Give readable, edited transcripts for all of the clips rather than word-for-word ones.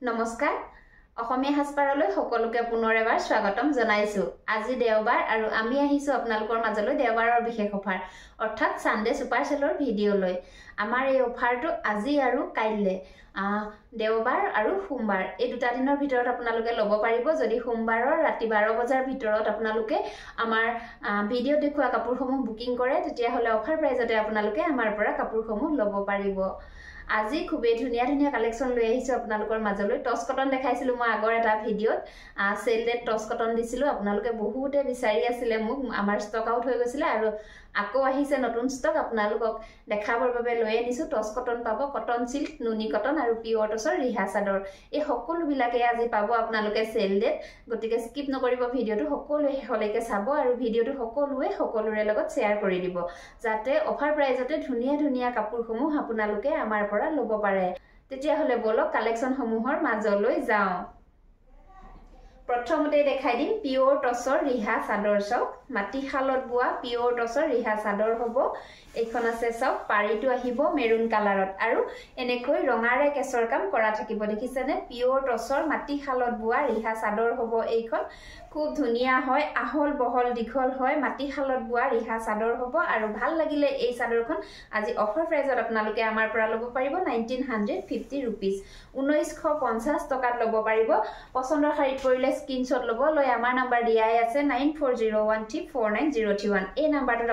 নমস্কাৰ অসমীয়া হাসপাৰলৈ সকলোকে পুনৰ এবাৰ স্বাগতম জনাইছো আজি দেওবাৰ আৰু আমি আহিছো আপোনালোকৰ মাজলৈ দেওবাৰৰ বিশেষ অফাৰ অৰ্থাৎ সানডে সুপাৰ সেলৰ ভিডিও লৈ আমাৰ এই অফাৰটো আজি আৰু কাইলে দেওবাৰ আৰু সোমবাৰ এই দুটা দিনৰ ভিতৰত আপোনালোকে ল'ব পাৰিব যদি সোমবাৰৰ ৰাতি 12 বজাৰ ভিতৰত আপোনালোকে আমাৰ ভিডিও দেখুৱা কাপোৰসমূহ বুকিং কৰে তেতিয়া হলে অফাৰ প্ৰাইজতে আপোনালোকে আমাৰ পৰা কাপোৰসমূহ ল'ব পাৰিব আজি খুবেই ধুনিয়া ধুনিয়া কালেকশন লৈ আহিছো আপোনালোকৰ মাজলৈ টস কটন দেখাইছিলো মই আগৰ এটা ভিডিওত সেলডেড টস কটন দিছিলো আপোনালোকে বহুতে বিচাৰি আছিল মোক আমাৰ ষ্টক আউট হৈ গৈছিল আৰু আকৌ আহিছে নতুন ষ্টক আপোনালোকক দেখাবৰ বাবে লৈ আনিছো টস কটন পাব কটন সিল্ক নুনি কটন আৰু পিওৰ টসৰ ৰিহা চাদৰ এই সকলো বিলাকে আজি পাব আপোনালোকে সেলডেড গতিকে স্কিপ নকৰিব ভিডিওটো সকলোৱে হলেকে চাব আৰু ভিডিওটো সকলোৰে লগত শেয়াৰ কৰি দিব যাতে অফাৰ প্ৰাইজতে ধুনিয়া ধুনিয়া কাপোৰসমূহ আপোনালোকে আমাৰ পৰা ল'ব পাৰে তেতিয়া হলে বলক কালেকশন সমূহৰ মাজলৈ যাও প্ৰথমতে দেখাই দিম পিওৰ টসৰ ৰিহা চাদৰ সক মাটি খালত বুৱা পিওৰ টসৰ ৰিহা চাদৰ হ'ব এইখন আছে সক পাৰিটো আহিব মেৰুন কালাৰত আৰু এনেকৈ ৰঙাৰে কেশৰ কাম কৰা থাকিব দেখিছেনে পিওৰ টসৰ মাটি খালত বুৱা ৰিহা চাদৰ হ'ব এইখন খুব ধুনিয়া হয় আহল বহল দীঘল হয় মাটি খালত বুৱা ৰিহা চাদৰ হ'ব আৰু ভাল লাগিলে এই চাদৰখন আজি অফাৰ প্ৰাইজত আপোনালোকে আমাৰ পৰা ল'ব পাৰিব 1950 रुपीस 1950 টকাত ল'ব পাৰিব পছন্দৰ শাৰীত পৰিলে স্ক্ৰিনশ্বট ল'ব লৈ আমাৰ নম্বৰ দিয়াই আছে 9401349031 এই নম্বৰটোত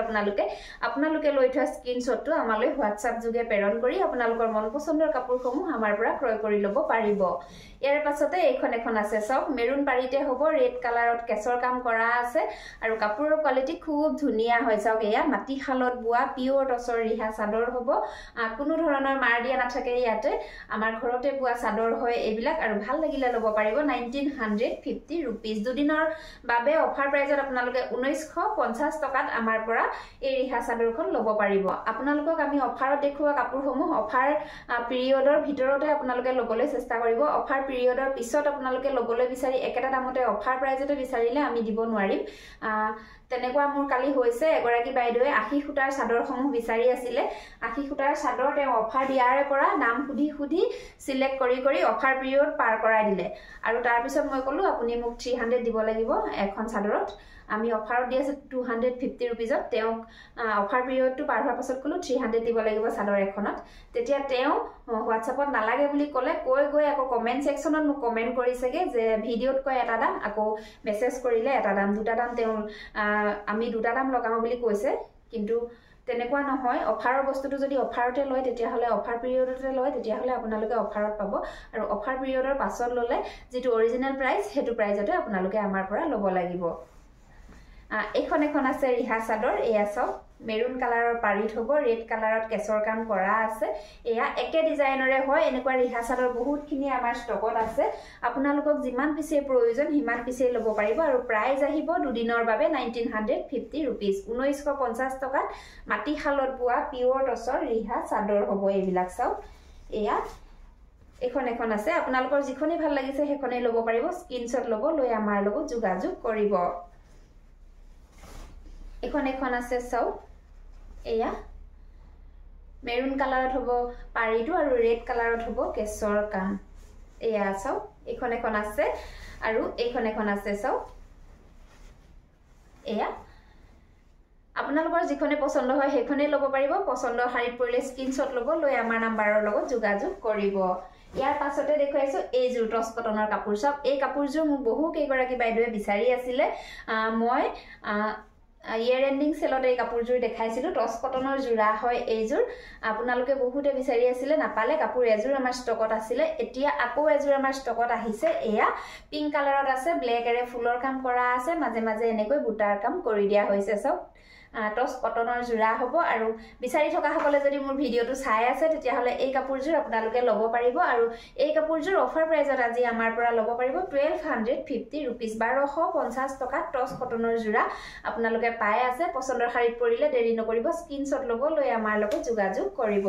আপোনালোকে লৈ থোৱা স্ক্ৰিনশ্বটটো আমালৈ WhatsApp যোগে প্ৰেৰণ কৰি আপোনালোকৰ মন পছন্দৰ কাপোৰসমূহ আমাৰ পৰা ক্ৰয় কৰি ল'ব পাৰিব ইয়াৰ পাছতে এইখন এখন আছে সব মেৰুন পাৰিতে হ'ব ৰেড কালাৰত কেশৰ কাম কৰা আছে আৰু কাপোৰৰ কোৱালিটি খুব ধুনিয়া হয় সক এয়া মাটি খালত বুৱা পিওৰ টসৰ ৰিহা চাদৰ হ'ব কোনো ধৰণৰ মাৰ দিয়া নাথাকে ইয়াতে আমাৰ ঘৰতে বুৱা চাদৰ হয় এইবিলাক আৰু ভাল লাগিলে ল'ব পাৰিব 1950 रुपीस দুদিনৰ বাবে অফাৰ প্ৰাইজত আপোনালোকে 1950 টকাত আমাৰ পৰা এই ৰিহা চাদৰখন ল'ব পাৰিব আপোনালোকক আমি অফাৰত দেখুৱা কাপোৰসমূহ অফাৰ পিৰিয়ডৰ ভিতৰতে আপোনালোকে ল'বলৈ চেষ্টা কৰিব অফাৰ পিৰিয়ডৰ পিছত আপোনালোকে ল'বলৈ বিচাৰি একেটা দামতে অফাৰ প্ৰাইজতে বিচাৰিলে আমি দিব নোৱাৰিম তেনেকুৱা মোৰ কালি হৈছে এগৰাকী বাইদেৱে 80 খুটাৰ চাদৰসমূহ বিচাৰি আছিল 80 খুটাৰ চাদৰ তেওঁ অফাৰ দিয়াৰে পৰা দাম সুধি সিলেক্ট কৰি অফাৰ পিৰিয়ড পাৰ কৰাই দিলে আৰু তাৰ পিছত মই কলো আপুনি মোক 300 দিব লাগিব এখন চাদৰত আমি অফাৰত দি আছে 250 रुपीसত তেওঁ অফাৰ পিৰিয়ডটো পাৰ হোৱাৰ পাছত কলো 300 দিব লাগিব চাদৰ এখনত তেতিয়া তেওঁ WhatsAppত নালাগে বুলি ক'লে গৈ আকৌ কমেন্ট সেকশনত মোক কমেন্ট কৰিছেগে যে ভিডিওত কয় এটা দাম আকৌ মেসেজ কৰিলে এটা দাম দুটা দাম তেওঁ আমি দুটা দাম লগাম বুলি কৈছে কিন্তু তেনেকুৱা নহয় অফাৰৰ বস্তুটো যদি অফাৰতে লয় তেতিয়া হলে অফাৰ পিৰিয়ডতে লয় তেতিয়া হলে আপোনালোকে অফাৰত পাব আৰু অফাৰ পিৰিয়ডৰ পাছত ললে যেটো অৰিজিনাল প্ৰাইস হেতু প্ৰাইজতে আপোনালোকে আমাৰ পৰা ল'ব লাগিব এখন আছে ৰিহা চাদৰ এয়া সব মেৰুন কালাৰৰ পাৰিত হ'ব ৰেড কালাৰত কেশৰ কাম কৰা আছে এয়া একে ডিজাইনৰে হয় এনেকুৱা ৰিহা চাদৰ বহুতখিনি আমাৰ ষ্টকত আছে আপোনালোকক যিমান পিছে প্ৰয়োজন হিমান পিছে ল'ব পাৰিব আৰু প্ৰাইস আহিব দুদিনৰ বাবে 1950 रुपीस 1950 টকাত মাটি খালত বুৱা পিওৰ টসৰ ৰিহা চাদৰ হ'ব এইবিলাক সব এয়া এখন আছে আপোনালোকৰ যিখনি ভাল লাগিছে হেখনে ল'ব পাৰিব স্ক্ৰিনশ্বট ল'ব লৈ আমাৰ লগত যোগাযোগ কৰিব এখন আছে সব এয়া মেৰুন কালাৰত হ'ব পাৰিটো আৰু ৰেড কালাৰত হ'ব কেশৰ কাম এয়া সব এখন আছে আৰু এখন আছে সব এয়া আপোনালোকৰ যিখনে পছন্দ হয় হেখনে ল'ব পাৰিব পছন্দৰ শাৰীত পৰিলে স্ক্ৰিনশ্বট ল'ব লৈ আমাৰ নম্বৰৰ লগত যোগাযোগ কৰিব ইয়াৰ পাছতে দেখুৱাইছো এই জুৰ টস কটনৰ কাপোৰ সব এই কাপোৰজোৰ মোক বহু কেইগৰাকী বাইদেৱে বিচাৰি আছিল মই ইয়াৰ এন্ডিং সেলত এই কাপোৰজোৰ দেখাইছিলো টস কটনৰ জোৰা হয় এইজোৰ আপোনালোকে বহুতে বিচাৰি আছিল নাপালে কাপোৰ এজোৰ আমাৰ ষ্টকত আছিল এতিয়া আকৌ এজোৰ আমাৰ ষ্টকত আহিছে এয়া পিংক কালাৰত আছে ব্ল্যাক এৰে ফুলৰ কাম কৰা আছে মাজে এনেকৈ বুটাৰ কাম কৰি দিয়া হৈছে সব টস কটনৰ জোৰা হ'ব আৰু বিচাৰি থকা সকলে যদি মোৰ ভিডিওটো চাই আছে তেতিয়া হলে এই কাপোৰজোৰ আপোনালোকে ল'ব পাৰিব আৰু এই কাপোৰজোৰ অফাৰ প্ৰাইজত আজি আমাৰ পৰা ল'ব পাৰিব 1250 रुपीस 1250 টকা টস কটনৰ জোৰা আপোনালোকে পাই আছে পছন্দৰ শাৰীত পৰিলে দেৰি নকৰিব স্ক্ৰিনশ্বট ল'ব লৈ আমাৰ লগত যোগাযোগ কৰিব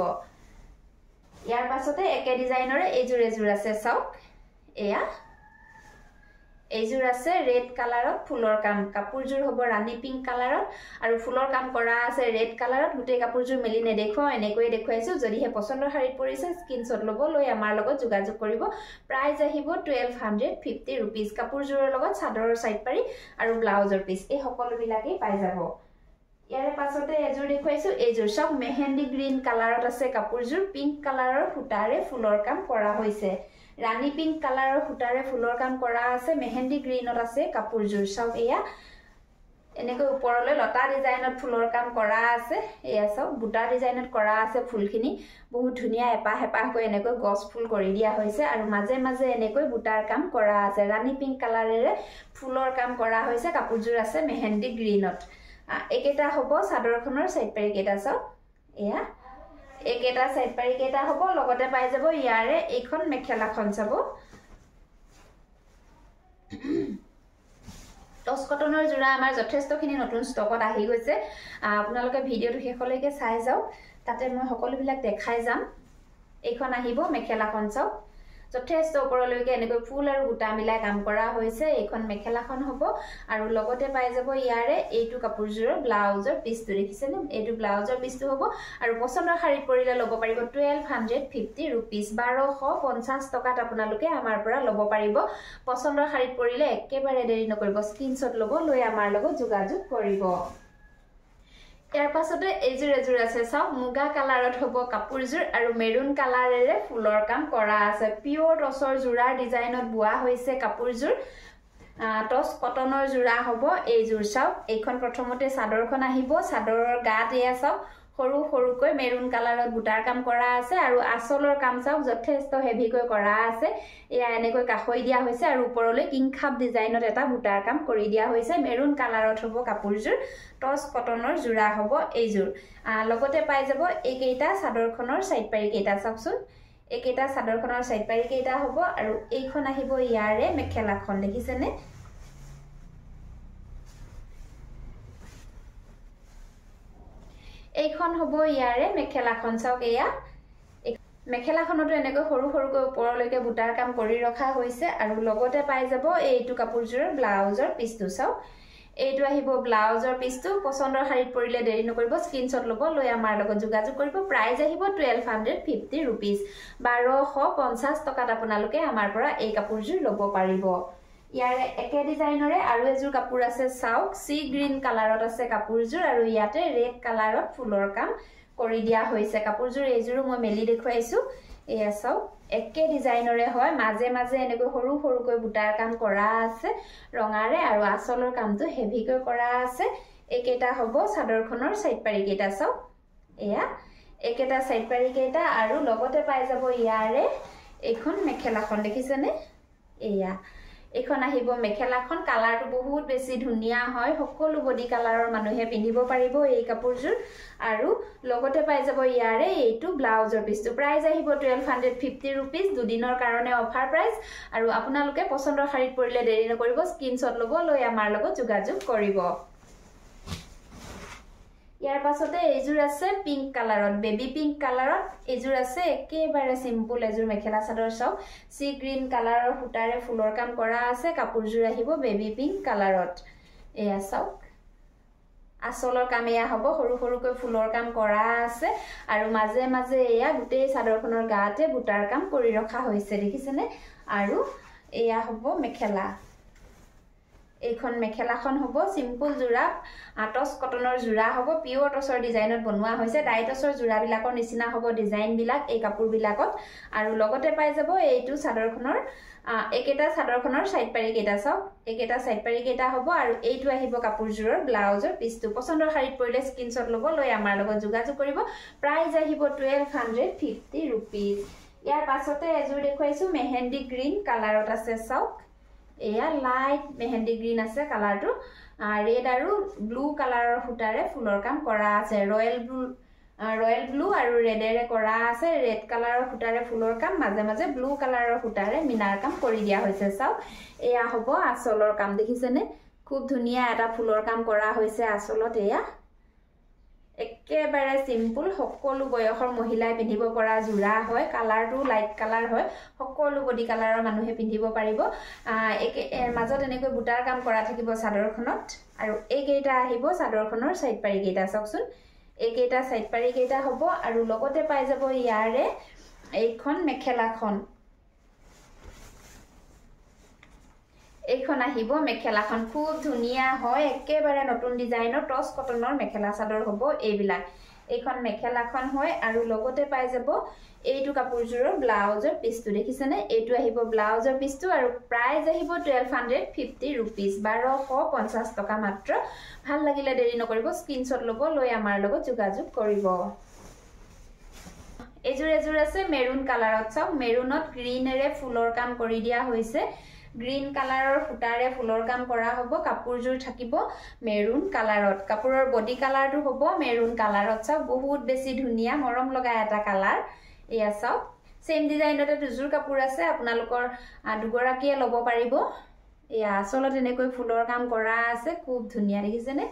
ইয়াৰ পাছতে একে ডিজাইনৰে এই জোৰ আছে সব এয়া এইযোৰ আছে ৰেড কালাৰত ফুলৰ কাম কাপোৰযোৰ হ'ব ৰাণী পিংক কালাৰত আৰু ফুলৰ কাম কৰা আছে ৰেড কালাৰত গোটেই কাপোৰযোৰ মেলি নেদেখুৱাও এনেকৈ দেখুৱাইছো যদিহে পছন্দৰ শাৰীত পৰিছে স্ক্ৰীনশ্বট ল'ব লৈ আমাৰ লগত যোগাযোগ কৰিব প্ৰাইস আহিব 1250 रुपीस কাপোৰযোৰৰ লগত চাদৰৰ সাইড পাৰি আৰু ব্লাউজৰ পিস এই সকলোবিলাকেই পাই যাব ইয়াৰে পাছতে এযোৰ দেখুৱাইছো এইযোৰ সব মেহেন্দি গ্ৰীণ কালাৰত আছে কাপোৰযোৰ পিংক কালাৰৰ ফুটাৰে ফুলৰ কাম কৰা হৈছে ৰাণী পিংক কালাৰৰ ফুটাৰে ফুলৰ কাম কৰা আছে মেহেন্দি গ্ৰীণত আছে কাপোৰযোৰ সব এয়া এনেকৈ ওপৰলৈ লতা ডিজাইনত ফুলৰ কাম কৰা আছে এয়া সব বুটা ডিজাইনত কৰা আছে ফুলখিনি বহুত ধুনিয়া এপাহ এপাহ কৈ এনেকৈ গছ ফুল কৰি দিয়া হৈছে আৰু মাজে মাজে এনেকৈ বুটাৰ কাম কৰা আছে ৰাণী পিংক কালাৰেৰে ফুলৰ কাম কৰা হৈছে কাপোৰযোৰ আছে মেহেন্দি গ্ৰীণত একেটা হ'ব চাদৰখনৰ সাইড পাৰি কেটা সব এয়া একেটা সাইড পাৰি কেটা হ'ব লগতে পাই যাব ইয়াৰে এইখন মেখেলাখন চাব টস কটনৰ জোৰা আমাৰ যথেষ্টখিনি নতুন ষ্টকত আহি গৈছে আপোনালোকে ভিডিওটো শেষলৈকে চাই যাওক তাতে মই সকলোবিলাক দেখাই যাম এইখন আহিব মেখেলাখন চাওক যথেষ্ট ওপৰলৈকে এনেকৈ ফুল আৰু বুটা মিলাই কাম কৰা হৈছে এইখন মেখেলাখন হ'ব আৰু লগতে পাই যাব ইয়াৰে এইটো কাপোৰযোৰৰ ব্লাউজৰ পিসটো দেখিছেনে এইটো ব্লাউজৰ পিসটো হ'ব আৰু পছন্দৰ শাৰীত পৰিলে ল'ব পাৰিব 1250 रुपीस 1250 টকাত আপোনালোকে আমাৰ পৰা ল'ব পাৰিব পছন্দৰ শাৰীত পৰিলে একেবাৰে দেৰি নকৰিব স্ক্ৰীনশ্বট ল'ব লৈ আমাৰ লগত যোগাযোগ কৰিব ইয়াৰ পাছতে এযোৰ আছে সব মুগা কালাৰত হ'ব কাপোৰযোৰ আৰু মেৰুন কালাৰেৰে ফুলৰ কাম কৰা আছে পিওৰ টসৰ জোৰাৰ ডিজাইনত বুৱা হৈছে কাপোৰযোৰ টস কটনৰ জোৰা হ'ব এইযোৰ সব এইখন প্ৰথমতে চাদৰখন আহিব চাদৰৰ গাত এয়া সব সৰু সৰুকৈ মেৰুন কালাৰত বুটাৰ কাম কৰা আছে আৰু আসলৰ কাম সব যথেষ্ট হেভিকৈ কৰা আছে এয়া এনেকৈ কাখৈ দিয়া হৈছে আৰু ওপৰলৈ কিংখাপ ডিজাইনত এটা বুটাৰ কাম কৰি দিয়া হৈছে মেৰুন কালাৰত হ'ব কাপোৰযোৰ টস কটনৰ জোৰা হ'ব এইযোৰ লগতে পাই যাব এইকেইটা চাদৰখনৰ সাইড পাৰি কেইটা চাওকচোন এইকেইটা চাদৰখনৰ সাইড পাৰি কেইটা হ'ব আৰু এইখন আহিব ইয়াৰে মেখেলাখন দেখিছেনে এইখন হ'ব ইয়াৰে মেখেলাখন চাওক এয়া মেখেলাখনটো এনেকৈ সৰু সৰুকৈ ওপৰলৈকে বুটাৰ কাম কৰি ৰখা হৈছে আৰু লগতে পাই যাব এইটো কাপোৰযোৰৰ ব্লাউজৰ পিসটো চাওক এইটো আহিব ব্লাউজৰ পিসটো পছন্দৰ শাৰীত পৰিলে দেৰি নকৰিব স্ক্ৰীনশ্বট ল'ব লৈ আমাৰ লগত যোগাযোগ কৰিব প্ৰাইস আহিব 1250 रुपीस 1250 টকাত আপোনালোকে আমাৰ পৰা এই কাপোৰযোৰ ল'ব পাৰিব ইয়াৰে একে ডিজাইনৰে আৰু এযোৰ কাপোৰ আছে চাওক সি গ্ৰীণ কালাৰত আছে কাপোৰযোৰ আৰু ইয়াতে ৰেড কালাৰত ফুলৰ কাম কৰি দিয়া হৈছে কাপোৰযোৰ এইযোৰ মই মেলি দেখুৱাইছো এয়া চাওক একে ডিজাইনৰে হয় মাজে মাজে এনেকৈ সৰু সৰুকৈ বুটাৰ কাম কৰা আছে ৰঙাৰে আৰু আসলৰ কামটো হেভিকৈ কৰা আছে একেটা হ'ব চাদৰখনৰ সাইড পাৰি কেইটা চাওক এয়া একেটা সাইড পাৰি কেইটা আৰু লগতে পাই যাব ইয়াৰে এইখন মেখেলাখন দেখিছেনে এয়া এইখন আহিব মেখেলাখন কালাৰটো বহুত বেছি ধুনিয়া হয় সকলো বডি কালাৰৰ মানুহে পিন্ধিব পাৰিব এই কাপোৰযোৰ আৰু লগতে পাই যাব ইয়াৰে এইটো ব্লাউজৰ পিসটো প্ৰাইস আহিব 1250 रुपीस দুদিনৰ কাৰণে অফাৰ প্ৰাইস আৰু আপোনালোকে পছন্দৰ শাৰীত পৰিলে দেৰি নকৰিব স্ক্ৰীনশ্বট ল'ব লৈ আমাৰ লগত যোগাযোগ কৰিব ইয়াৰ পাছতে এইযোৰ আছে পিংক কালাৰত বেবি পিংক কালাৰত এইযোৰ আছে একেবাৰে সিম্পল এযোৰ মেখেলা চাদৰ সব সি গ্ৰীণ কালাৰৰ ফুটাৰে ফুলৰ কাম কৰা আছে কাপোৰযোৰ আহিব বেবি পিংক কালাৰত এয়া চাওক আসলৰ কাম এয়া হ'ব সৰু সৰুকৈ ফুলৰ কাম কৰা আছে আৰু মাজে মাজে এয়া গোটেই চাদৰখনৰ গাতে বুটাৰ কাম কৰি ৰখা হৈছে দেখিছেনে আৰু এয়া হ'ব মেখেলা এইখন মেখেলাখন হ'ব সিম্পল জোৰা টস কটনৰ জোৰা হ'ব পিওৰ টসৰ ডিজাইনত বনোৱা হৈছে ডাইটসৰ জোৰা বিলাকৰ নিচিনা হ'ব ডিজাইন বিলাক এই কাপোৰ বিলাকত আৰু লগতে পাই যাব এইটো চাদৰখনৰ একেটা চাদৰখনৰ সাইড পাৰি কেইটা চাওক একেটা সাইড পাৰি কেইটা হ'ব আৰু এইটো আহিব কাপোৰযোৰৰ ব্লাউজৰ পিসটো পছন্দৰ শাৰীত পৰিলে স্ক্ৰীনশ্বট ল'ব লৈ আমাৰ লগত যোগাযোগ কৰিব প্ৰাইস আহিব 1250 रुपीस ইয়াৰ পাছতে এযোৰ দেখুৱাইছো মেহেন্দি গ্ৰীণ কালাৰত আছে চাওক এয়া লাইট মেহেন্দি গ্ৰীণ আছে কালাৰটো ৰেড আৰু ব্লু কালাৰৰ ফুটাৰে ফুলৰ কাম কৰা আছে ৰয়েল ব্লু আৰু ৰেডেৰে কৰা আছে ৰেড কালাৰৰ ফুটাৰে ফুলৰ কাম মাজে মাজে ব্লু কালাৰৰ ফুটাৰে মিনাৰ কাম কৰি দিয়া হৈছে চাওক এয়া হ'ব আসলৰ কাম দেখিছেনে খুব ধুনিয়া এটা ফুলৰ কাম কৰা হৈছে আসলত এয়া একেবাৰে সিম্পল সকলো বয়সৰ মহিলাই পিন্ধিব পৰা জোৰা হয় কালাৰটো লাইট কালাৰ হয় সকলো বডি কালাৰৰ মানুহে পিন্ধিব পাৰিব মাজত এনেকৈ বুটাৰ কাম কৰা থাকিব চাদৰখনত আৰু এইকেইটা আহিব চাদৰখনৰ সাইড পাৰি কেইটা চাওকচোন এইকেইটা সাইড পাৰি কেইটা হ'ব আৰু লগতে পাই যাব ইয়াৰে এইখন মেখেলাখন এইখন আহিব মেখেলাখন খুব ধুনিয়া হয় একেবাৰে নতুন ডিজাইনৰ টস কটনৰ মেখেলা চাদৰ হ'ব এইবিলাক এইখন মেখেলাখন হয় আৰু লগতে পাই যাব এইটো কাপোৰজোৰৰ ব্লাউজৰ পিছটো দেখিছেনে এইটো আহিব ব্লাউজৰ পিছটো আৰু প্ৰাইস আহিব 1250 रुपीस 1250 টকা মাত্ৰ ভাল লাগিলে দেৰি নকৰিব স্ক্ৰিনশ্বট ল'ব লৈ আমাৰ লগত যোগাযোগ কৰিব এজোৰ আছে মেৰুন কালাৰত চাওক মেৰুনত গ্ৰীনেৰে ফুলৰ কাম কৰি দিয়া হৈছে গ্ৰীন কালাৰৰ ফুটাৰে ফুলৰ কাম কৰা হ'ব কাপোৰজোৰ থাকিব মেৰুন কালাৰত কাপোৰৰ বডি কালাৰটো হ'ব মেৰুন কালাৰত চাওক বহুত বেছি ধুনিয়া মৰম লগা এটা কালাৰ এয়া চাওক সেম ডিজাইনতে দুজোৰ কাপোৰ আছে আপোনালোকৰ দুগৰাকীয়ে ল'ব পাৰিব এয়া আসলত এনেকৈ ফুলৰ কাম কৰা আছে খুব ধুনিয়া দেখিছেনে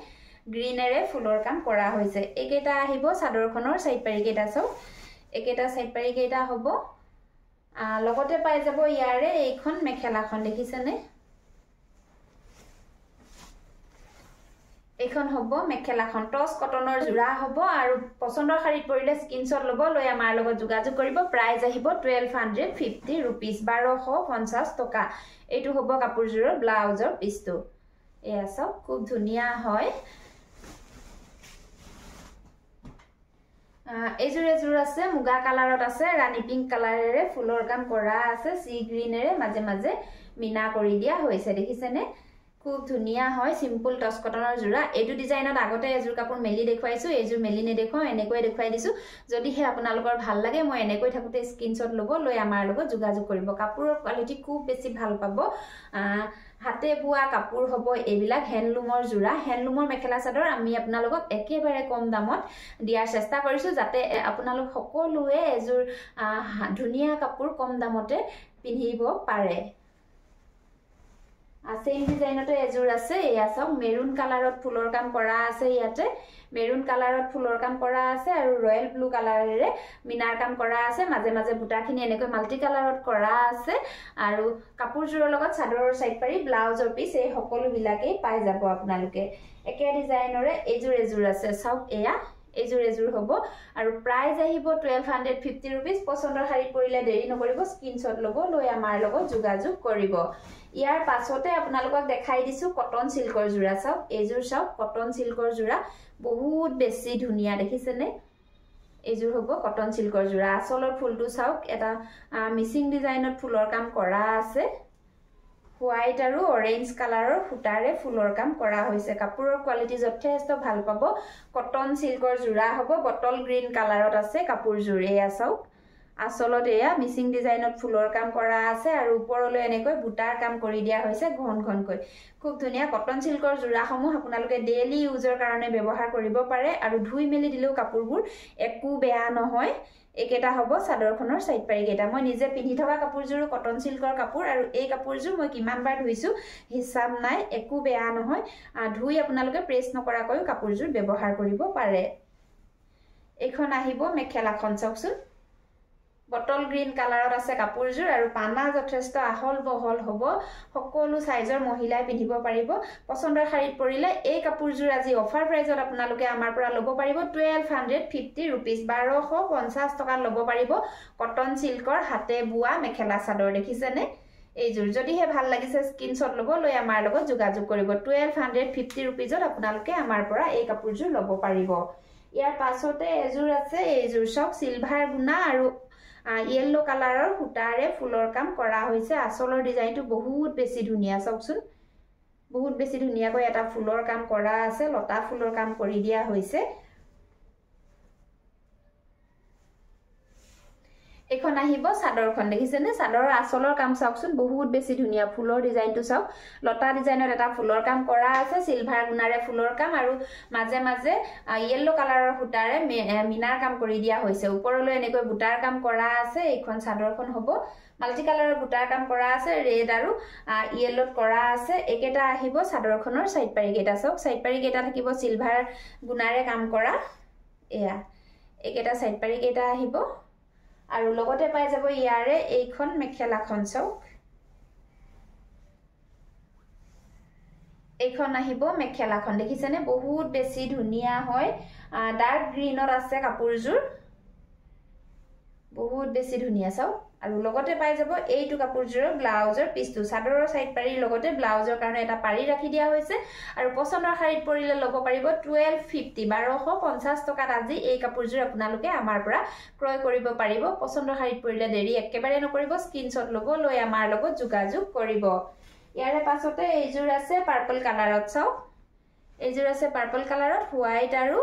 গ্ৰীনেৰে ফুলৰ কাম কৰা হৈছে এইকেইটা আহিব চাদৰখনৰ সাইড পাৰি কেইটা চাওক এইকেইটা সাইড পাৰি কেইটা হ'ব লগতে পাই যাব ইয়াৰে এইখন মেখেলাখন দেখিছেনে এইখন হ'ব মেখেলাখন টস কটনৰ জোৰা হ'ব আৰু পছন্দৰ শাৰীত পৰিলে স্ক্ৰিনশ্বট ল'ব লৈ আমাৰ লগত যোগাযোগ কৰিব প্ৰাইস আহিব 1250 रुपीस 1250 টকা এইটো হ'ব কাপোৰজোৰৰ ব্লাউজৰ পিছটো এয়া চাওক খুব ধুনিয়া হয় এজোৰ আছে মুগা কালাৰত আছে ৰাণী পিংক কালাৰেৰে ফুলৰ কাম কৰা আছে সি গ্ৰীনেৰে মাজে মাজে মিনা কৰি দিয়া হৈছে দেখিছেনে খুব ধুনিয়া হয় সিম্পল টস কটনৰ জোৰা এইটো ডিজাইনত আগতে এজোৰ কাপোৰ মেলি দেখুৱাইছো এজোৰ মেলি নেদেখাও এনেকৈ দেখুৱাই দিছো যদি হে আপোনালোকৰ ভাল লাগে মই এনেকৈ থাকোতে স্ক্ৰিনশ্বট ল'ব লৈ আমাৰ লগত যোগাযোগ কৰিব কাপোৰৰ কোৱালিটি খুব বেছি ভাল পাব হাতে বুৱা কাপোৰ হ'ব এইবিলাক হ্যান্ডলুমৰ জোৰা হ্যান্ডলুমৰ মেখেলা চাদৰ আমি আপোনালোকক একেবাৰে কম দামত দিয়াৰ চেষ্টা কৰিছো যাতে আপোনালোক সকলোৱে এজোৰ ধুনিয়া কাপোৰ কম দামতে পিন্ধিব পাৰে সেম ডিজাইনতে এজোৰ আছে এয়া চাওক মেৰুন কালাৰত ফুলৰ কাম কৰা আছে ইয়াতে মেৰুন কালাৰত ফুলৰ কাম কৰা আছে আৰু ৰয়েল ব্লু কালাৰেৰে মিনাৰ কাম কৰা আছে মাজে মাজে বুটাখিনি এনেকৈ মাল্টি কালাৰত কৰা আছে আৰু কাপোৰজোৰৰ লগত চাদৰৰ সাইড পাৰি ব্লাউজৰ পিছ এই সকলো বিলাকে পাই যাব আপোনালোকে একে ডিজাইনৰে এজোৰ আছে চাওক এয়া এজোৰ হ'ব আৰু প্ৰাইস আহিব 1250 रुपीस পছন্দৰ শাৰী পৰিলে দেৰি নকৰিব স্ক্ৰিনশ্বট ল'ব লৈ আমাৰ লগত যোগাযোগ কৰিব ইয়াৰ পাছতে আপোনালোকক দেখাই দিছো কটন সিল্কৰ জোৰা চাওক এজোৰ চাওক কটন সিল্কৰ জোৰা বহুত বেছি ধুনিয়া দেখিছেনে এজোৰ হ'ব কটন সিল্কৰ জোৰা আসলৰ ফুলটো চাওক এটা মিচিং ডিজাইনত ফুলৰ কাম কৰা আছে হোয়াইট আৰু অৰেঞ্জ কালাৰৰ ফুটাৰে ফুলৰ কাম কৰা হৈছে কাপোৰৰ কোৱালিটি যথেষ্ট ভাল পাব কটন সিল্কৰ জোৰা হ'ব বটল গ্ৰীন কালাৰত আছে কাপোৰজোৰ এয়া চাওক আসলত এয়া মিচিং ডিজাইনত ফুলৰ কাম কৰা আছে আৰু ওপৰলৈ এনেকৈ বুটাৰ কাম কৰি দিয়া হৈছে ঘনকৈ খুব ধুনিয়া কটন সিল্কৰ জোৰাসমূহ আপোনালোকে ডেইলি ইউজৰ কাৰণে ব্যৱহাৰ কৰিব পাৰে আৰু ধুই মেলি দিলেও কাপোৰবোৰ একো বেয়া নহয় একেটা হ'ব চাদৰখনৰ সাইড পাৰি কেইটা মই নিজে পিন্ধি থকা কাপোৰজোৰ কটন সিল্কৰ কাপোৰ আৰু এই কাপোৰজোৰ মই কিমান বাৰ ধুইছো হিচাপ নাই একো বেয়া নহয় ধুই আপোনালোকে প্ৰেছ নকৰাকৈ কাপোৰজোৰ ব্যৱহাৰ কৰিব পাৰে এইখন আহিব মেখেলাখন চাওকচোন বটল গ্ৰীন কালাৰত আছে কাপোৰজোৰ আৰু পানা যথেষ্ট আহল বহল হ'ব সকলো সাইজৰ মহিলাই পিন্ধিব পাৰিব পছন্দৰ শাৰীত পৰিলে এই কাপোৰজোৰ আজি অফাৰ প্ৰাইজত আপোনালোকে আমাৰ পৰা ল'ব পাৰিব 1250 रुपीस 1250 টকা ল'ব পাৰিব কটন সিল্কৰ হাতে বুৱা মেখেলা চাদৰ দেখিছেনে এইজোৰ যদিহে ভাল লাগিছে স্ক্ৰিনশ্বট ল'ব লৈ আমাৰ লগত যোগাযোগ কৰিব 1250 रुपीसত আপোনালোকে আমাৰ পৰা এই কাপোৰজোৰ ল'ব পাৰিব ইয়াৰ পাছতে এজোৰ আছে এইজোৰ চাওক সিলভাৰ গুণা আৰু येलो কালাৰৰ ফুটাৰে ফুলৰ কাম কৰা হৈছে আসলৰ ডিজাইনটো বহুত বেছি ধুনিয়া চাওকচোন বহুত বেছি ধুনিয়াকৈ এটা ফুলৰ কাম কৰা আছে লতা ফুলৰ কাম কৰি দিয়া হৈছে এখন আহিব চাদৰখন দেখিছেনে চাদৰৰ আসলৰ কাম চাওকচোন বহুত বেছি ধুনিয়া ফুলৰ ডিজাইনটো চাওক লতা ডিজাইনত এটা ফুলৰ কাম কৰা আছে সিলভাৰ গুণাৰে ফুলৰ কাম আৰু মাজে মাজে येलो কালাৰৰ ফুটাৰে মিনাৰ কাম কৰি দিয়া হৈছে ওপৰলৈ এনেকৈ বুটাৰ কাম কৰা আছে এইখন চাদৰখন হ'ব মাল্টি কালাৰৰ বুটাৰ কাম কৰা আছে ৰেড আৰু येलोত কৰা আছে একেটা আহিব চাদৰখনৰ সাইড পাৰি কেইটা চাওক সাইড পাৰি কেইটা থাকিব সিলভাৰ গুণাৰে কাম কৰা এয়া একেটা সাইড পাৰি কেটা আহিব আৰু লগতে পাই যাব ইয়াৰে এইখন মেখেলাখন চাওক এইখন আহিব মেখেলাখন দেখিছেনে বহুত বেছি ধুনিয়া হয় ডাৰ্ক গ্ৰীনত আছে কাপোৰজোৰ বহুত বেছি ধুনিয়া চাও আৰু লগতে পাই যাব এইটো কাপোৰজোৰ ব্লাউজৰ পিছটো চাদৰৰ সাইড পাৰি লগতে ব্লাউজৰ কাৰণে এটা পাৰি ৰাখি দিয়া হৈছে আৰু পছন্দৰ শাৰীত পৰিলে ল'ব পাৰিব 1250 1250 টকাত আজি এই কাপোৰজোৰ আপোনালোকে আমাৰ পৰা ক্ৰয় কৰিব পাৰিব পছন্দৰ শাৰীত পৰিলে দেৰি একেবাৰে নকৰিব স্ক্ৰিনশ্বট ল'ব লৈ আমাৰ লগত যোগাযোগ কৰিব ইয়াৰে পাছতে এইজোৰ আছে পাৰ্পল কালাৰত চাও এইজোৰ আছে পাৰ্পল কালাৰত হোৱাইট আৰু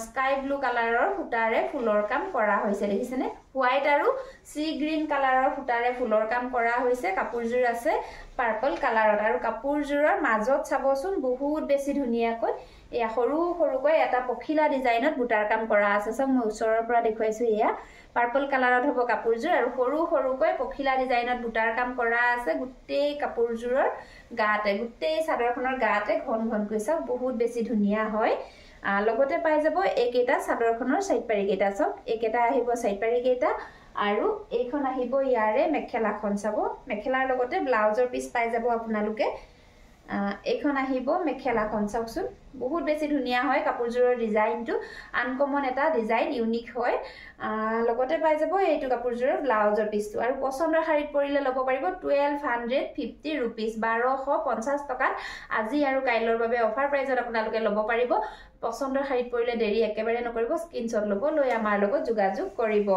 স্কাই ব্লু কালাৰৰ ফুটাৰে ফুলৰ কাম কৰা হৈছে দেখিছেনে হোৱাইট আৰু সি গ্ৰীন কালাৰৰ ফুটাৰে ফুলৰ কাম কৰা হৈছে কাপোৰজোৰ আছে পাৰ্পল কালাৰত আৰু কাপোৰজোৰৰ মাজত চাবচোন বহুত বেছি ধুনিয়াকৈ এয়া সৰু সৰুকৈ এটা পখিলা ডিজাইনত বুটাৰ কাম কৰা আছে সব মই ওচৰৰ পৰা দেখুৱাইছো এয়া পাৰ্পল কালাৰত হ'ব কাপোৰজোৰ আৰু সৰু সৰুকৈ পখিলা ডিজাইনত বুটাৰ কাম কৰা আছে গুটেই কাপোৰজোৰৰ গাতে গুটেই চাদৰখনৰ গাতে ঘন ঘনকৈ চাওক বহুত বেছি ধুনিয়া হয় লগতে পাই যাব একেটা চাদৰখনৰ সাইড পাৰি কেটা চাওক একেটা আহিব সাইড পাৰি কেটা আৰু এইখন আহিব ইয়াৰে মেখেলাখন চাব মেখেলাৰ লগতে ব্লাউজৰ পিস পাই যাব আপোনালোকে এইখন আহিব মেখেলাখন চাওকচোন বহুত বেছি ধুনিয়া হয় কাপোৰজোৰৰ ডিজাইনটো আনকমন এটা ডিজাইন ইউনিক হয় লগতে পাই যাব এইটো কাপোৰজোৰৰ ব্লাউজৰ পিসটো আৰু পছন্দৰ শাৰীত পৰিলে ল'ব পাৰিব 1250 रुपीस 1250 টকাত আজি আৰু কাইলৰ বাবে অফাৰ প্ৰাইজত আপোনালোকে ল'ব পাৰিব পছন্দৰ শাৰীত পৰিলে দেৰি একেবাৰে নকৰিব স্ক্ৰিনশ্বট ল'ব লৈ আমাৰ লগত যোগাযোগ কৰিব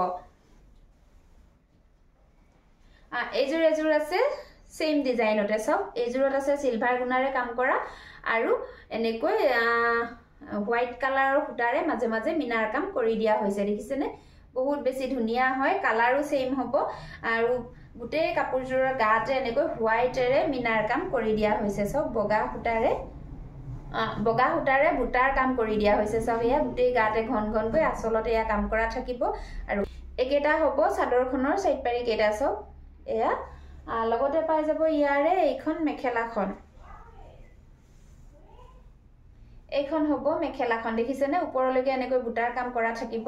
এইজোৰ আছে सेम डिजाइनते सब एजुरत আছে সিলভাৰ গুণাৰে কাম কৰা আৰু এনেকৈ হোৱাইট কালাৰৰ ফুটাৰে মাজে মাজে মিনাৰ কাম কৰি দিয়া হৈছে দেখিছেনে বহুত বেছি ধুনিয়া হয় কালাৰো সেম হ'ব আৰু গুটে কাপোৰজোৰৰ গাতে এনেকৈ হোৱাইটেৰে মিনাৰ কাম কৰি দিয়া হৈছে সব বগা ফুটাৰে বুটাৰ কাম কৰি দিয়া হৈছে সব ইয়া গুটে গাতে ঘন ঘনকৈ আসলতে ইয়া কাম কৰা থাকিব আৰু একেটা হ'ব চাদৰখনৰ সাইড পাৰি কেটা সব এয়া লগতে পাই যাব ইয়াৰে এইখন মেখেলাখন এইখন হ'ব মেখেলাখন দেখিছেনে ওপৰলৈকে এনেকৈ বুটাৰ কাম কৰা থাকিব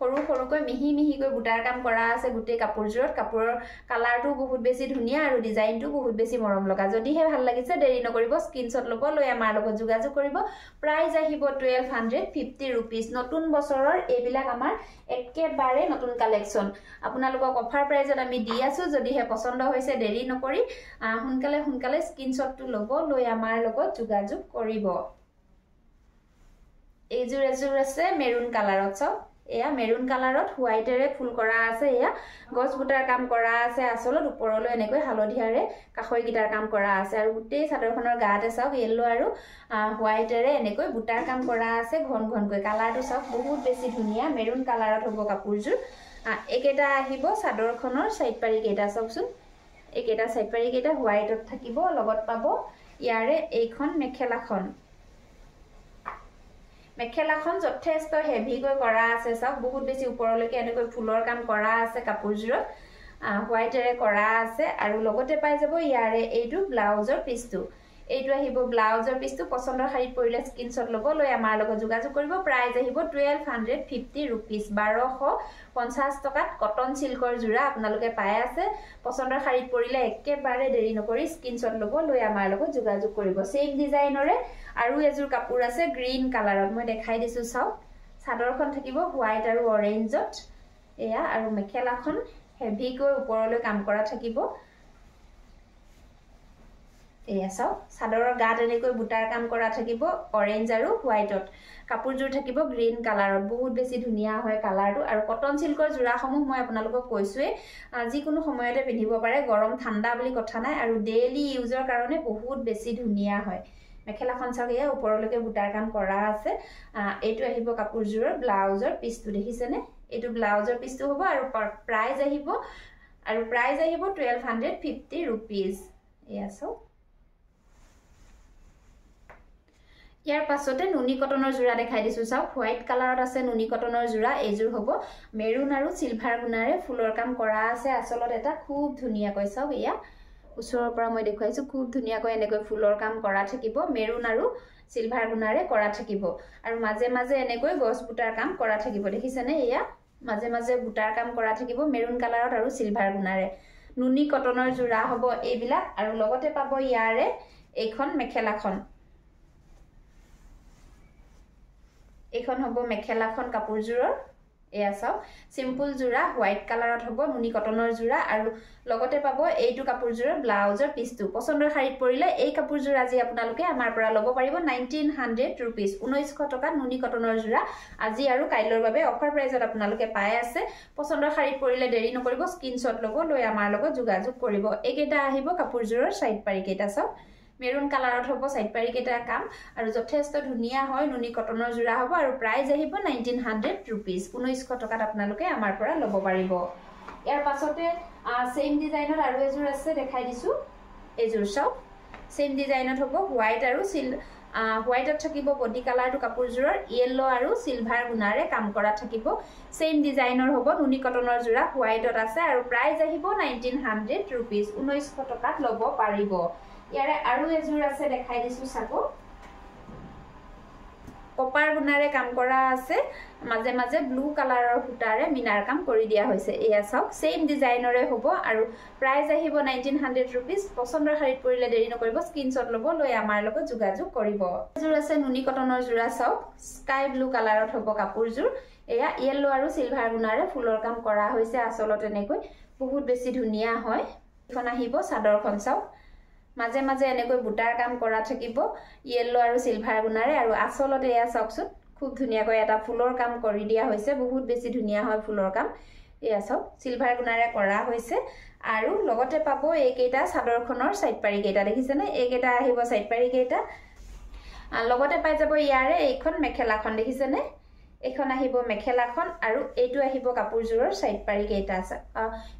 সৰু সৰুকৈ মিহি মিহিকৈ বুটাৰ কাম কৰা আছে গুটে কাপোৰজোৰত কাপোৰৰ কালাৰটো বহুত বেছি ধুনিয়া আৰু ডিজাইনটো বহুত বেছি মৰম লগা যদিহে ভাল লাগিছে দেৰি নকৰিব স্ক্ৰিনশ্বট ল'ব লৈ আমাৰ লগত যোগাযোগ কৰিব প্ৰাইস আহিব 1250 रुपीस নতুন বছৰৰ এইবিলাক আমাৰ একেবাৰে নতুন কালেকচন আপোনালোকক অফাৰ প্ৰাইজত আমি দি আছো যদিহে পছন্দ হৈছে দেৰি নকৰি সোনকালে স্ক্ৰিনশ্বটটো ল'ব লৈ আমাৰ লগত যোগাযোগ কৰিব এইজোৰ আছে মেৰুন কালাৰত চাও এয়া মেৰুন কালাৰত হোৱাইটেৰে ফুল কৰা আছে এয়া গছ বুটাৰ কাম কৰা আছে আসলত ওপৰলৈ এনেকৈ হালধিয়াৰে কাখৈ গিটাৰ কাম কৰা আছে আৰু গুটেই চাদৰখনৰ গাতে চাওক ইয়েলো আৰু হোৱাইটেৰে এনেকৈ বুটাৰ কাম কৰা আছে ঘন ঘনকৈ কালাৰটো চাওক বহুত বেছি ধুনিয়া মেৰুন কালাৰত হ'ব কাপোৰজোৰ একেটা আহিব চাদৰখনৰ সাইড পাৰি কেটা চাওকচোন একেটা সাইড পাৰি কেটা হোৱাইটত থাকিব লগত পাব ইয়াৰে এইখন মেখেলাখন যথেষ্ট হেভি গৈ কৰা আছে সব বহুত বেছি ওপৰলৈকে এনেকৈ ফুলৰ কাম কৰা আছে কাপোৰজোৰত হোৱাইটেৰে কৰা আছে আৰু লগতে পাই যাব ইয়াৰে এইটো ব্লাউজৰ পিসটো এইটো আহিব ব্লাউজৰ পিসটো পছন্দৰ শাৰীত পৰিলে স্ক্ৰিনশ্বট ল'ব লৈ আমাৰ লগত যোগাযোগ কৰিব প্ৰাইস আহিব 1250 रुपीस 1250 টকাত কটন সিল্কৰ জোৰা আপোনালোকে পাই আছে পছন্দৰ শাৰীত পৰিলে একেবাৰে দেৰি নকৰি স্ক্ৰিনশ্বট ল'ব লৈ আমাৰ লগত যোগাযোগ কৰিব সেম ডিজাইনৰে আৰু এজোৰ কাপোৰ আছে গ্ৰীন কালাৰত মই দেখাই দিছো চাও চাদৰখন থাকিব হোৱাইট আৰু অৰেঞ্জত এয়া আৰু মেখেলাখন হেভি কৈ ওপৰলৈ কাম কৰা থাকিব এয়া চাও চাদৰৰ গাত এনেকৈ বুটাৰ কাম কৰা থাকিব অৰেঞ্জ আৰু হোৱাইটত কাপোৰজোৰ থাকিব গ্ৰীন কালাৰত বহুত বেছি ধুনিয়া হয় কালাৰটো আৰু কটন সিল্কৰ জোৰাসমূহ মই আপোনালোকক কৈছোৱে যিকোনো সময়তে পিন্ধিব পাৰে গৰম ঠাণ্ডা বুলি কথা নাই আৰু ডেইলি ইউজৰ কাৰণে বহুত বেছি ধুনিয়া হয় মেখেলাখন চাওক এয়া ওপৰলৈকে বুটাৰ কাম কৰা আছে এইটো আহিব কাপোৰজোৰৰ ব্লাউজৰ পিসটো দেখিছেনে এইটো ব্লাউজৰ পিসটো হ'ব আৰু প্ৰাইস আহিব 1250 रुपीस এয়া চাওক ইয়াৰ পাছতে নুনি কটনৰ জোৰা দেখাই দিছো চাওক হোৱাইট কালাৰত আছে নুনি কটনৰ জোৰা এইজোৰ হ'ব মেৰুন আৰু সিলভাৰ গুণাৰে ফুলৰ কাম কৰা আছে আসলত এটা খুব ধুনিয়া কৈ চাওক ইয়া ওচৰৰ পৰা মই দেখুৱাইছো খুব ধুনীয়াকৈ এনেকৈ ফুলৰ কাম কৰা থাকিব মেৰুন আৰু সিলভাৰ গুণাৰে কৰা থাকিব আৰু মাজে মাজে এনেকৈ গছ বুটাৰ কাম কৰা থাকিব দেখিছেনে এয়া মাজে মাজে বুটাৰ কাম কৰা থাকিব মেৰুন কালাৰত আৰু সিলভাৰ গুণাৰে নুনি কটনৰ জোৰা হ'ব এইবিলাক আৰু লগতে পাব ইয়াৰে এইখন মেখেলাখন এইখন হ'ব মেখেলাখন কাপোৰজোৰৰ এয়া চাওক সিম্পল জোৰা হোৱাইট কালাৰত হ'ব নুনি কটনৰ জোৰা আৰু লগতে পাব এইটো কাপোৰজোৰৰ ব্লাউজৰ পিছটো পছন্দৰ শাৰীত পৰিলে এই কাপোৰজোৰ আজি আপোনালোকে আমাৰ পৰা ল'ব পাৰিব 1900 रुपीस 1900 টকা নুনি কটনৰ জোৰা আজি আৰু কাইলৰ বাবে অফাৰ প্ৰাইজত আপোনালোকে পাই আছে পছন্দৰ শাৰীত পৰিলে দেৰি নকৰিব স্ক্ৰিনশ্বট ল'ব লৈ আমাৰ লগত যোগাযোগ কৰিব এইকেইটা আহিব কাপোৰজোৰৰ সাইড পাৰি কেইটা চাওক মেৰুন কালাৰত হ'ব সাইড পাৰি কেইটা কাম আৰু যথেষ্ট ধুনিয়া হয় নুনি কটনৰ জোৰা হ'ব আৰু প্ৰাইস আহিব 1900 रुपीस 1900 টকাত আপোনালোকে আমাৰ পৰা ল'ব পাৰিব ইয়াৰ পাছতে সেম ডিজাইনৰ আৰু এজোৰ আছে দেখাই দিছো এজোৰ চাওক সেম ডিজাইনত হ'ব হোৱাইট আৰু হোৱাইটত থাকিব বডি কালাৰটো কাপোৰজোৰৰ ইয়েলো আৰু সিলভাৰ গুণাৰে কাম কৰা থাকিব সেম ডিজাইনৰ হ'ব নুনি কটনৰ জোৰা হোৱাইটত আছে আৰু প্ৰাইস আহিব 1900 रुपीस 1900 টকাত ল'ব পাৰিব ইয়াৰে আৰু এজোৰ আছে দেখাই দিছো চাকো কপাৰ গুণাৰে কাম কৰা আছে মাজে মাজে ব্লু কালাৰৰ ফুটাৰে মিনাৰ কাম কৰি দিয়া হৈছে এয়া চাওক সেম ডিজাইনৰে হ'ব আৰু প্ৰাইস আহিব 1900 रुपीस পছন্দৰ শাৰীত পৰিলে দেৰি নকৰিব স্ক্ৰিনশ্বট ল'ব লৈ আমাৰ লগত যোগাযোগ কৰিব এজোৰ আছে নুনি কটনৰ জোৰা চাওক স্কাই ব্লু কালাৰত হ'ব কাপোৰজোৰ এয়া ইয়েলো আৰু সিলভাৰ গুণাৰে ফুলৰ কাম কৰা হৈছে আসলত এনেকৈ বহুত বেছি ধুনিয়া হয় এখন আহিব চাদৰখন চাওক মাজে মাজে এনেকৈ বুটাৰ কাম কৰা থাকিব ইয়েলো আৰু সিলভাৰ গুণাৰে আৰু আসলতে এয়া চাওকচোন খুব ধুনিয়াকৈ এটা ফুলৰ কাম কৰি দিয়া হৈছে বহুত বেছি ধুনিয়া হয় ফুলৰ কাম এয়া চাওক সিলভাৰ গুণাৰে কৰা হৈছে আৰু লগতে পাব এইকেইটা চাদৰখনৰ সাইড পাৰি কেইটা দেখিছেনে এইকেইটা আহিব সাইড পাৰি কেইটা লগতে পাই যাব ইয়াৰে এইখন মেখেলাখন দেখিছেনে এখন আহিব মেখেলাখন আৰু এইটো আহিব কাপোৰজোৰৰ সাইড পাৰি কেইটা আছে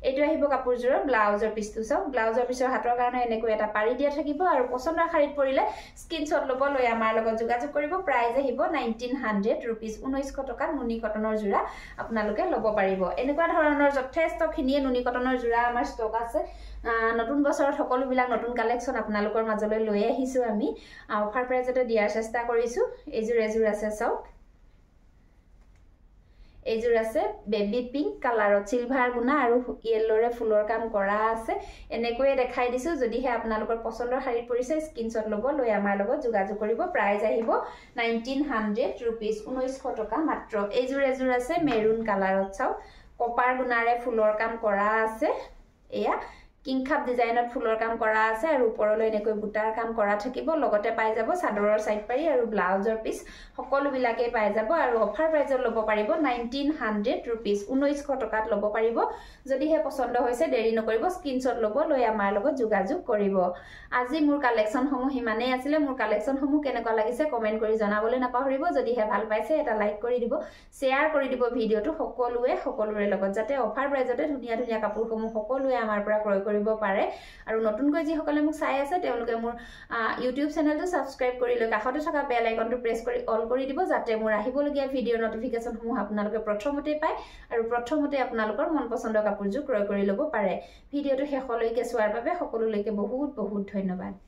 এইটো আহিব কাপোৰজোৰৰ ব্লাউজৰ পিছটো চাওক ব্লাউজৰ পিছৰ হাতৰ কাৰণে এনেকৈ এটা পাৰি দিয়া থাকিব আৰু পছন্দৰ শাৰীত পৰিলে স্ক্ৰিনশ্বট ল'ব লৈ আমাৰ লগত যোগাযোগ কৰিব প্ৰাইস আহিব 1900 रुपीस 1900 টকা নুনি কটনৰ জোৰা আপোনালোকে ল'ব পাৰিব এনেকুৱা ধৰণৰ যথেষ্টখিনিয়ে নুনি কটনৰ জোৰা আমাৰ ষ্টক আছে নতুন বছৰত সকলো বিলাক নতুন কালেকচন আপোনালোকৰ মাজলৈ লৈ আহিছো আমি অফাৰ প্ৰাইজতে দিয়াৰ চেষ্টা কৰিছো এজোৰ আছে চাওক এজোৰ আছে বেবি পিংক কালাৰত সিলভাৰ গুণা আৰু ইয়েলোৰে ফুলৰ কাম কৰা আছে এনেকৈ দেখাই দিছো যদিহে আপোনালোকৰ পছন্দৰ শাৰীত পৰিছে স্ক্ৰিনশ্বট ল'ব লৈ আমাৰ লগত যোগাযোগ কৰিব প্ৰাইস আহিব 1900 रुपीस 1900 টকা মাত্ৰ এজোৰ আছে মেৰুন কালাৰত চাও কপাৰ গুণাৰে ফুলৰ কাম কৰা আছে এয়া কিংখাপ ডিজাইনত ফুলৰ কাম কৰা আছে আৰু ওপৰলৈ এনেকৈ বুটাৰ কাম কৰা থাকিব লগতে পাই যাব চাদৰৰ সাইড পাৰি আৰু ব্লাউজৰ পিছ সকলো বিলাকে পাই যাব আৰু অফাৰ প্ৰাইজত ল'ব পাৰিব 1900 रुपीस 1900 টকাত ল'ব পাৰিব যদিহে পছন্দ হৈছে দেৰি নকৰিব স্ক্ৰিনশ্বট ল'ব লৈ আমাৰ লগত যোগাযোগ কৰিব আজি মোৰ কালেকচন সমূহ হিমানেই আছিল মোৰ কালেকচন সমূহ কেনেকুৱা লাগিছে কমেন্ট কৰি জনাবলৈ নাপাহৰিব যদিহে ভাল পাইছে এটা লাইক কৰি দিব শেয়াৰ কৰি দিব ভিডিওটো সকলোৰে লগত যাতে অফাৰ প্ৰাইজতে ধুনিয়া ধুনিয়া কাপোৰ সমূহ সকলোৱে আমাৰ পৰা ক্ৰয় কৰিব পাৰে আৰু নতুনকৈ যি সকলে মোক চাই আছে তেওঁলোকে মোৰ YouTube চেনেলটো সাবস্ক্ৰাইব কৰি লৈ কাষতে থকা বেল আইকনটো প্ৰেছ কৰি অল কৰি দিব যাতে মোৰ আহিবলগীয়া ভিডিও নটিফিকেশন সমূহ আপোনালোকে প্ৰথমতে পায় আৰু প্ৰথমতে আপোনালোকৰ মন পছন্দৰ কাপোৰজোৰ ক্ৰয় কৰি ল'ব পাৰে ভিডিওটো শেষলৈকে চোৱাৰ বাবে সকলোলৈকে বহুত ধন্যবাদ